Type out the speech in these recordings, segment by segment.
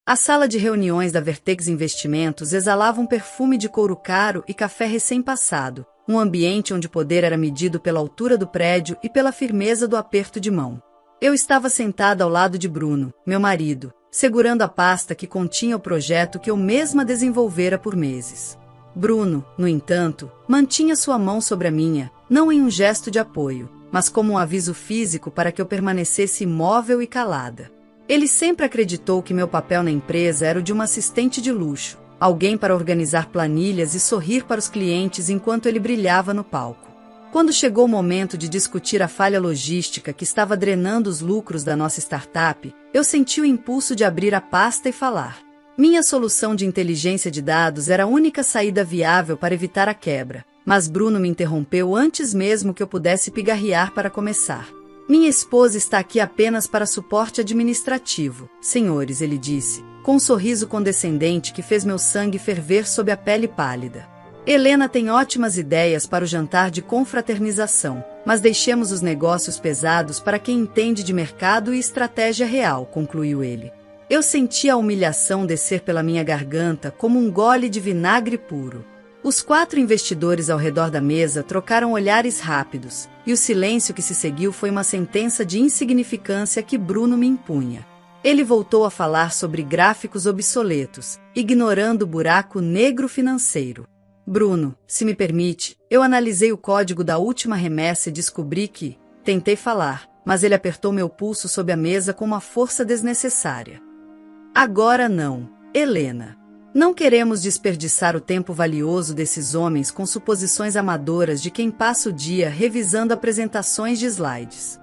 A sala de reuniões da Vertex Investimentos exalava um perfume de couro caro e café recém-passado, um ambiente onde o poder era medido pela altura do prédio e pela firmeza do aperto de mão. Eu estava sentada ao lado de Bruno, meu marido, segurando a pasta que continha o projeto que eu mesma desenvolvera por meses. Bruno, no entanto, mantinha sua mão sobre a minha, não em um gesto de apoio, mas como um aviso físico para que eu permanecesse imóvel e calada. Ele sempre acreditou que meu papel na empresa era o de uma assistente de luxo, alguém para organizar planilhas e sorrir para os clientes enquanto ele brilhava no palco. Quando chegou o momento de discutir a falha logística que estava drenando os lucros da nossa startup, eu senti o impulso de abrir a pasta e falar. Minha solução de inteligência de dados era a única saída viável para evitar a quebra, mas Bruno me interrompeu antes mesmo que eu pudesse pigarrear para começar. Minha esposa está aqui apenas para suporte administrativo, senhores, ele disse, com um sorriso condescendente que fez meu sangue ferver sob a pele pálida. Helena tem ótimas ideias para o jantar de confraternização, mas deixemos os negócios pesados para quem entende de mercado e estratégia real, concluiu ele. Eu senti a humilhação descer pela minha garganta como um gole de vinagre puro. Os 4 investidores ao redor da mesa trocaram olhares rápidos, e o silêncio que se seguiu foi uma sentença de insignificância que Bruno me impunha. Ele voltou a falar sobre gráficos obsoletos, ignorando o buraco negro financeiro. Bruno, se me permite, eu analisei o código da última remessa e descobri que... Tentei falar, mas ele apertou meu pulso sob a mesa com uma força desnecessária. Agora não, Helena. Não queremos desperdiçar o tempo valioso desses homens com suposições amadoras de quem passa o dia revisando apresentações de slides.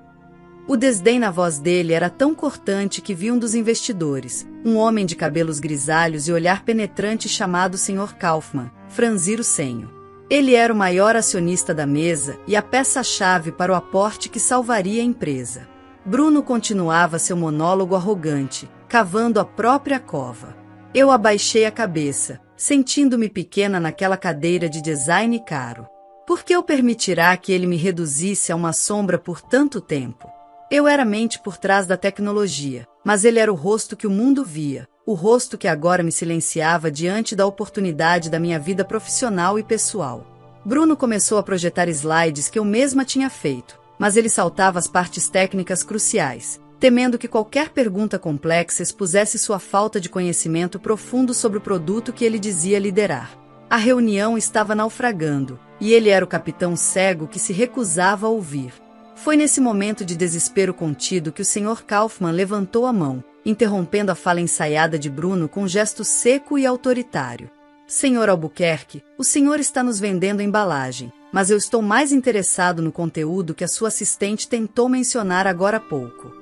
O desdém na voz dele era tão cortante que vi um dos investidores, um homem de cabelos grisalhos e olhar penetrante chamado Sr. Kaufmann, franzir o senho. Ele era o maior acionista da mesa e a peça-chave para o aporte que salvaria a empresa. Bruno continuava seu monólogo arrogante, cavando a própria cova. Eu abaixei a cabeça, sentindo-me pequena naquela cadeira de design caro. Por que eu permitirá que ele me reduzisse a uma sombra por tanto tempo? Eu era a mente por trás da tecnologia, mas ele era o rosto que o mundo via, o rosto que agora me silenciava diante da oportunidade da minha vida profissional e pessoal. Bruno começou a projetar slides que eu mesma tinha feito, mas ele saltava as partes técnicas cruciais, temendo que qualquer pergunta complexa expusesse sua falta de conhecimento profundo sobre o produto que ele dizia liderar. A reunião estava naufragando, e ele era o capitão cego que se recusava a ouvir. Foi nesse momento de desespero contido que o Sr. Kaufmann levantou a mão, interrompendo a fala ensaiada de Bruno com um gesto seco e autoritário. Sr. Albuquerque, o senhor está nos vendendo embalagem, mas eu estou mais interessado no conteúdo que a sua assistente tentou mencionar agora há pouco.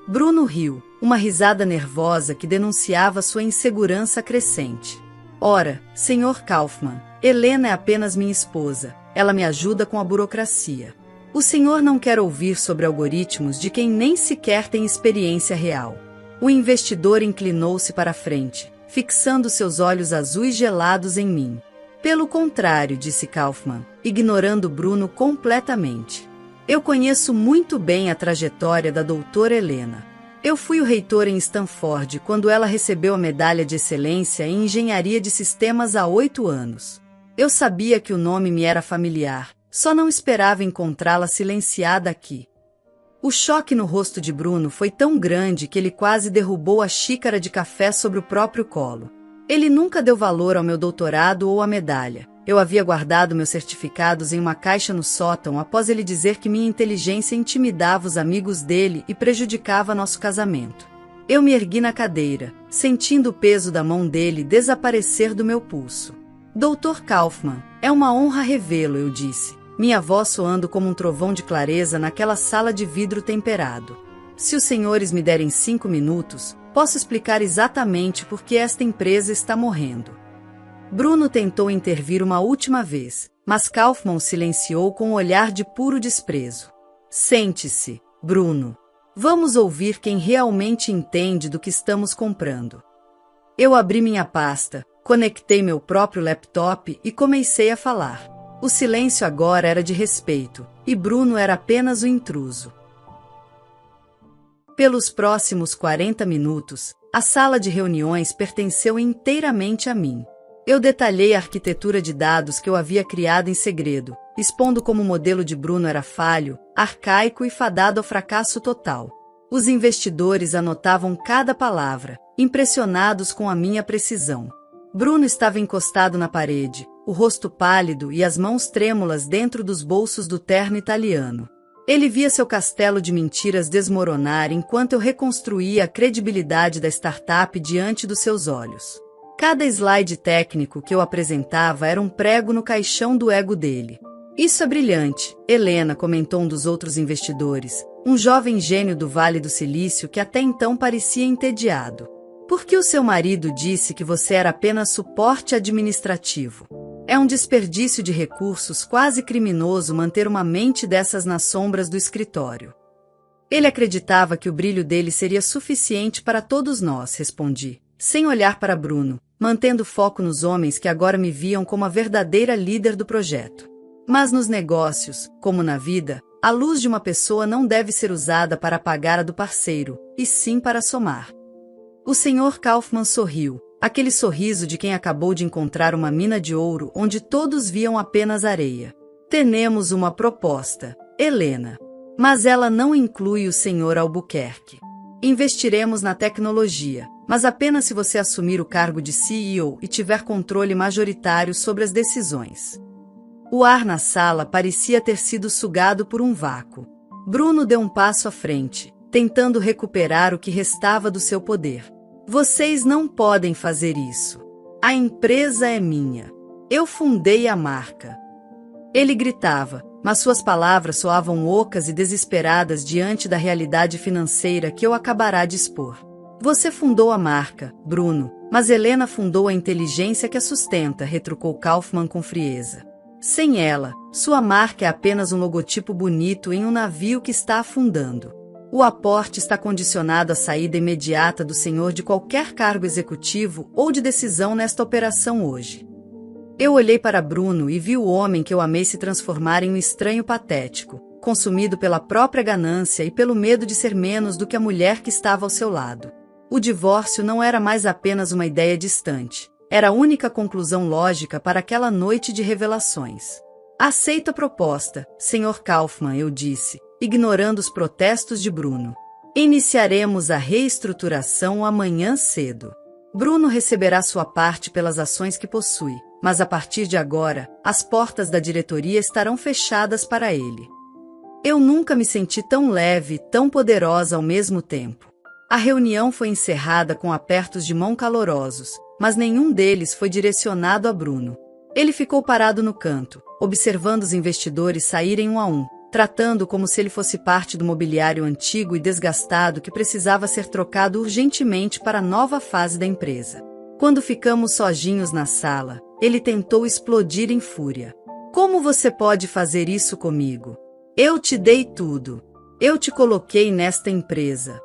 Bruno riu, uma risada nervosa que denunciava sua insegurança crescente. Ora, Sr. Kaufmann, Helena é apenas minha esposa, ela me ajuda com a burocracia. O senhor não quer ouvir sobre algoritmos de quem nem sequer tem experiência real. O investidor inclinou-se para a frente, fixando seus olhos azuis gelados em mim. Pelo contrário, disse Kaufmann, ignorando Bruno completamente. Eu conheço muito bem a trajetória da doutora Helena. Eu fui o reitor em Stanford quando ela recebeu a medalha de excelência em engenharia de sistemas há 8 anos. Eu sabia que o nome me era familiar, só não esperava encontrá-la silenciada aqui. O choque no rosto de Bruno foi tão grande que ele quase derrubou a xícara de café sobre o próprio colo. Ele nunca deu valor ao meu doutorado ou à medalha. Eu havia guardado meus certificados em uma caixa no sótão após ele dizer que minha inteligência intimidava os amigos dele e prejudicava nosso casamento. Eu me ergui na cadeira, sentindo o peso da mão dele desaparecer do meu pulso. Dr. Kaufmann, é uma honra revê-lo, eu disse, minha voz soando como um trovão de clareza naquela sala de vidro temperado. Se os senhores me derem 5 minutos, posso explicar exatamente por que esta empresa está morrendo. Bruno tentou intervir uma última vez, mas Kaufmann o silenciou com um olhar de puro desprezo. Sente-se, Bruno. Vamos ouvir quem realmente entende do que estamos comprando. Eu abri minha pasta, conectei meu próprio laptop e comecei a falar. O silêncio agora era de respeito, e Bruno era apenas o intruso. Pelos próximos 40 minutos, A sala de reuniões pertenceu inteiramente a mim. Eu detalhei a arquitetura de dados que eu havia criado em segredo, expondo como o modelo de Bruno era falho, arcaico e fadado ao fracasso total. Os investidores anotavam cada palavra, impressionados com a minha precisão. Bruno estava encostado na parede, o rosto pálido e as mãos trêmulas dentro dos bolsos do terno italiano. Ele via seu castelo de mentiras desmoronar enquanto eu reconstruía a credibilidade da startup diante dos seus olhos. Cada slide técnico que eu apresentava era um prego no caixão do ego dele. Isso é brilhante, Helena, comentou um dos outros investidores, um jovem gênio do Vale do Silício que até então parecia entediado. Por que o seu marido disse que você era apenas suporte administrativo? É um desperdício de recursos quase criminoso manter uma mente dessas nas sombras do escritório. Ele acreditava que o brilho dele seria suficiente para todos nós, respondi, sem olhar para Bruno, mantendo foco nos homens que agora me viam como a verdadeira líder do projeto. Mas nos negócios, como na vida, a luz de uma pessoa não deve ser usada para apagar a do parceiro, e sim para somar. O Sr. Kaufman sorriu, aquele sorriso de quem acabou de encontrar uma mina de ouro onde todos viam apenas areia. Temos uma proposta, Helena. Mas ela não inclui o Sr. Albuquerque. Investiremos na tecnologia, mas apenas se você assumir o cargo de CEO e tiver controle majoritário sobre as decisões. O ar na sala parecia ter sido sugado por um vácuo. Bruno deu um passo à frente, tentando recuperar o que restava do seu poder. Vocês não podem fazer isso. A empresa é minha. Eu fundei a marca. Ele gritava, mas suas palavras soavam ocas e desesperadas diante da realidade financeira que eu acabará de expor. Você fundou a marca, Bruno, mas Helena fundou a inteligência que a sustenta, retrucou Kaufman com frieza. Sem ela, sua marca é apenas um logotipo bonito em um navio que está afundando. O aporte está condicionado à saída imediata do senhor de qualquer cargo executivo ou de decisão nesta operação hoje. Eu olhei para Bruno e vi o homem que eu amei se transformar em um estranho patético, consumido pela própria ganância e pelo medo de ser menos do que a mulher que estava ao seu lado. O divórcio não era mais apenas uma ideia distante. Era a única conclusão lógica para aquela noite de revelações. Aceito a proposta, Sr. Kaufman, eu disse, ignorando os protestos de Bruno. Iniciaremos a reestruturação amanhã cedo. Bruno receberá sua parte pelas ações que possui, mas a partir de agora, as portas da diretoria estarão fechadas para ele. Eu nunca me senti tão leve e tão poderosa ao mesmo tempo. A reunião foi encerrada com apertos de mão calorosos, mas nenhum deles foi direcionado a Bruno. Ele ficou parado no canto, observando os investidores saírem um a um, tratando como se ele fosse parte do mobiliário antigo e desgastado que precisava ser trocado urgentemente para a nova fase da empresa. Quando ficamos sozinhos na sala, ele tentou explodir em fúria. Como você pode fazer isso comigo? Eu te dei tudo. Eu te coloquei nesta empresa.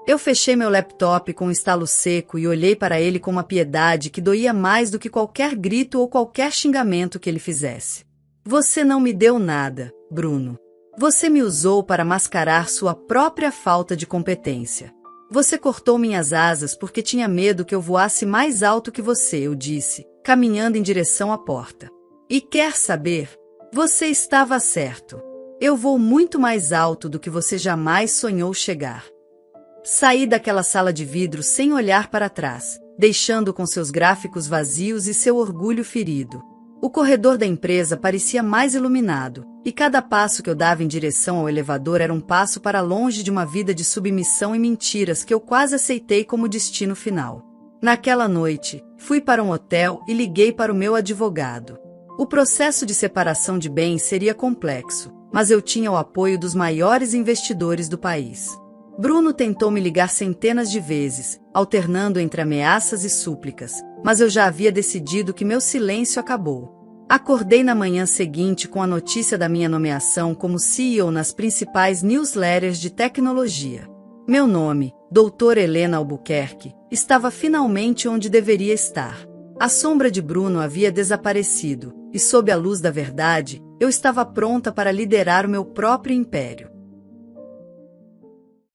Eu fechei meu laptop com um estalo seco e olhei para ele com uma piedade que doía mais do que qualquer grito ou qualquer xingamento que ele fizesse. Você não me deu nada, Bruno. Você me usou para mascarar sua própria falta de competência. Você cortou minhas asas porque tinha medo que eu voasse mais alto que você, eu disse, caminhando em direção à porta. E quer saber? Você estava certo. Eu vou muito mais alto do que você jamais sonhou chegar. Saí daquela sala de vidro sem olhar para trás, deixando com seus gráficos vazios e seu orgulho ferido. O corredor da empresa parecia mais iluminado, e cada passo que eu dava em direção ao elevador era um passo para longe de uma vida de submissão e mentiras que eu quase aceitei como destino final. Naquela noite, fui para um hotel e liguei para o meu advogado. O processo de separação de bens seria complexo, mas eu tinha o apoio dos maiores investidores do país. Bruno tentou me ligar centenas de vezes, alternando entre ameaças e súplicas, mas eu já havia decidido que meu silêncio acabou. Acordei na manhã seguinte com a notícia da minha nomeação como CEO nas principais newsletters de tecnologia. Meu nome, Dr. Helena Albuquerque, estava finalmente onde deveria estar. A sombra de Bruno havia desaparecido, e sob a luz da verdade, eu estava pronta para liderar o meu próprio império.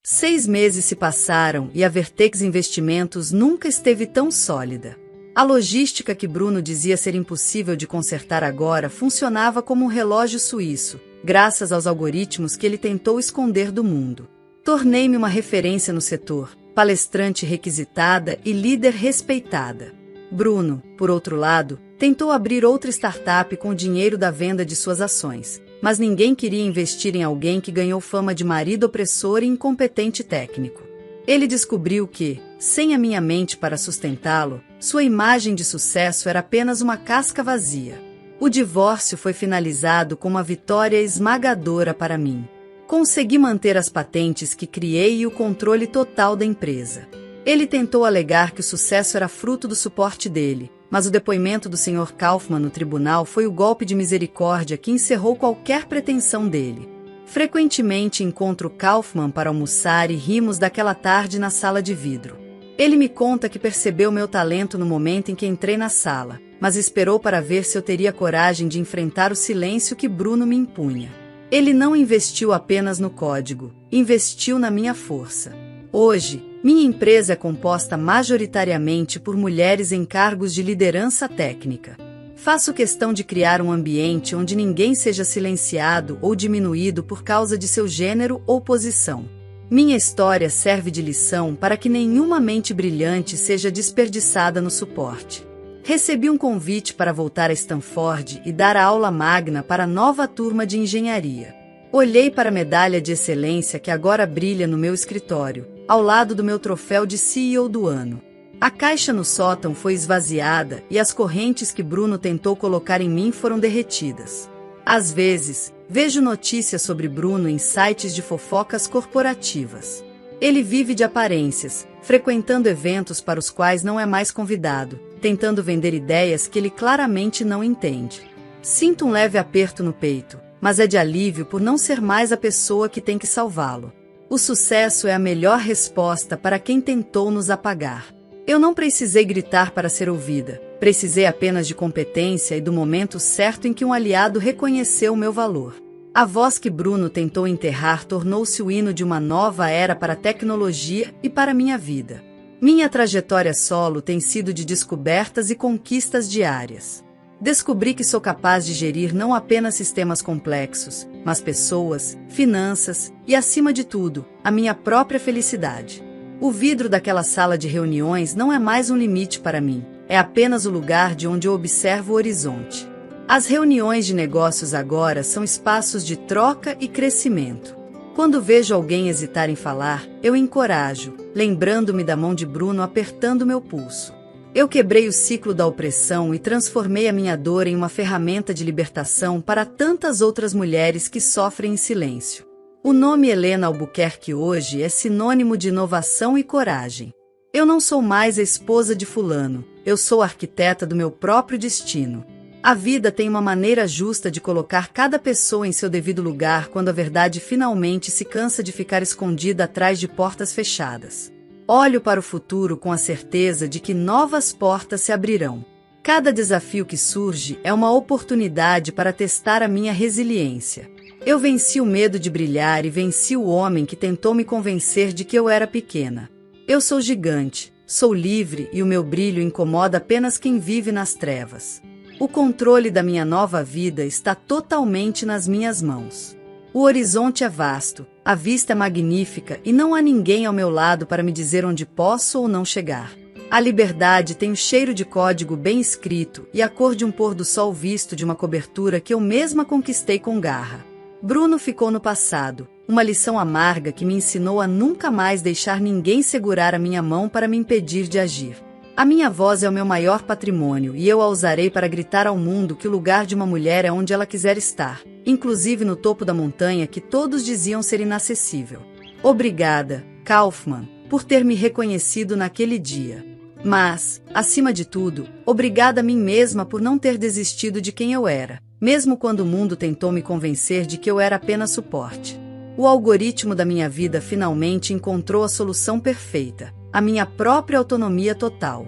6 meses se passaram e a Vertex Investimentos nunca esteve tão sólida. A logística que Bruno dizia ser impossível de consertar agora funcionava como um relógio suíço, graças aos algoritmos que ele tentou esconder do mundo. Tornei-me uma referência no setor, palestrante requisitada e líder respeitada. Bruno, por outro lado, tentou abrir outra startup com o dinheiro da venda de suas ações, mas ninguém queria investir em alguém que ganhou fama de marido opressor e incompetente técnico. Ele descobriu que, sem a minha mente para sustentá-lo, sua imagem de sucesso era apenas uma casca vazia. O divórcio foi finalizado com uma vitória esmagadora para mim. Consegui manter as patentes que criei e o controle total da empresa. Ele tentou alegar que o sucesso era fruto do suporte dele, mas o depoimento do Sr. Kaufman no tribunal foi o golpe de misericórdia que encerrou qualquer pretensão dele. Frequentemente encontro Kaufman para almoçar e rimos daquela tarde na sala de vidro. Ele me conta que percebeu meu talento no momento em que entrei na sala, mas esperou para ver se eu teria coragem de enfrentar o silêncio que Bruno me impunha. Ele não investiu apenas no código, investiu na minha força. Hoje, minha empresa é composta majoritariamente por mulheres em cargos de liderança técnica. Faço questão de criar um ambiente onde ninguém seja silenciado ou diminuído por causa de seu gênero ou posição. Minha história serve de lição para que nenhuma mente brilhante seja desperdiçada no suporte. Recebi um convite para voltar a Stanford e dar a aula magna para a nova turma de engenharia. Olhei para a medalha de excelência que agora brilha no meu escritório, ao lado do meu troféu de CEO do ano. A caixa no sótão foi esvaziada e as correntes que Bruno tentou colocar em mim foram derretidas. Às vezes, vejo notícias sobre Bruno em sites de fofocas corporativas. Ele vive de aparências, frequentando eventos para os quais não é mais convidado, tentando vender ideias que ele claramente não entende. Sinto um leve aperto no peito, mas é de alívio por não ser mais a pessoa que tem que salvá-lo. O sucesso é a melhor resposta para quem tentou nos apagar. Eu não precisei gritar para ser ouvida, precisei apenas de competência e do momento certo em que um aliado reconheceu o meu valor. A voz que Bruno tentou enterrar tornou-se o hino de uma nova era para a tecnologia e para minha vida. Minha trajetória solo tem sido de descobertas e conquistas diárias. Descobri que sou capaz de gerir não apenas sistemas complexos, mas pessoas, finanças e, acima de tudo, a minha própria felicidade. O vidro daquela sala de reuniões não é mais um limite para mim, é apenas o lugar de onde eu observo o horizonte. As reuniões de negócios agora são espaços de troca e crescimento. Quando vejo alguém hesitar em falar, eu encorajo, lembrando-me da mão de Bruno apertando meu pulso. Eu quebrei o ciclo da opressão e transformei a minha dor em uma ferramenta de libertação para tantas outras mulheres que sofrem em silêncio. O nome Helena Albuquerque hoje é sinônimo de inovação e coragem. Eu não sou mais a esposa de fulano, eu sou a arquiteta do meu próprio destino. A vida tem uma maneira justa de colocar cada pessoa em seu devido lugar quando a verdade finalmente se cansa de ficar escondida atrás de portas fechadas. Olho para o futuro com a certeza de que novas portas se abrirão. Cada desafio que surge é uma oportunidade para testar a minha resiliência. Eu venci o medo de brilhar e venci o homem que tentou me convencer de que eu era pequena. Eu sou gigante, sou livre e o meu brilho incomoda apenas quem vive nas trevas. O controle da minha nova vida está totalmente nas minhas mãos. O horizonte é vasto, a vista é magnífica e não há ninguém ao meu lado para me dizer onde posso ou não chegar. A liberdade tem o cheiro de código bem escrito e a cor de um pôr do sol visto de uma cobertura que eu mesma conquistei com garra. Bruno ficou no passado, uma lição amarga que me ensinou a nunca mais deixar ninguém segurar a minha mão para me impedir de agir. A minha voz é o meu maior patrimônio e eu a usarei para gritar ao mundo que o lugar de uma mulher é onde ela quiser estar, inclusive no topo da montanha que todos diziam ser inacessível. Obrigada, Kaufman, por ter me reconhecido naquele dia. Mas, acima de tudo, obrigada a mim mesma por não ter desistido de quem eu era, mesmo quando o mundo tentou me convencer de que eu era apenas suporte. O algoritmo da minha vida finalmente encontrou a solução perfeita, a minha própria autonomia total.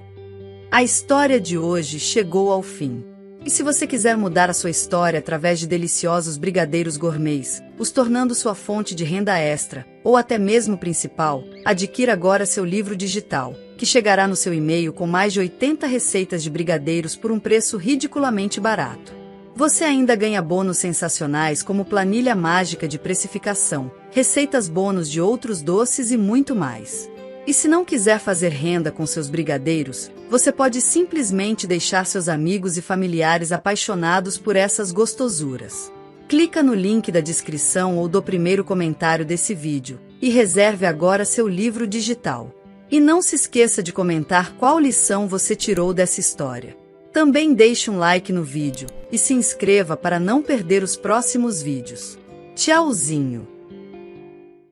A história de hoje chegou ao fim. E se você quiser mudar a sua história através de deliciosos brigadeiros gourmets, os tornando sua fonte de renda extra, ou até mesmo principal, adquira agora seu livro digital, que chegará no seu e-mail com mais de 80 receitas de brigadeiros por um preço ridiculamente barato. Você ainda ganha bônus sensacionais como planilha mágica de precificação, receitas bônus de outros doces e muito mais. E se não quiser fazer renda com seus brigadeiros, você pode simplesmente deixar seus amigos e familiares apaixonados por essas gostosuras. Clica no link da descrição ou do primeiro comentário desse vídeo e reserve agora seu livro digital. E não se esqueça de comentar qual lição você tirou dessa história. Também deixe um like no vídeo e se inscreva para não perder os próximos vídeos. Tchauzinho!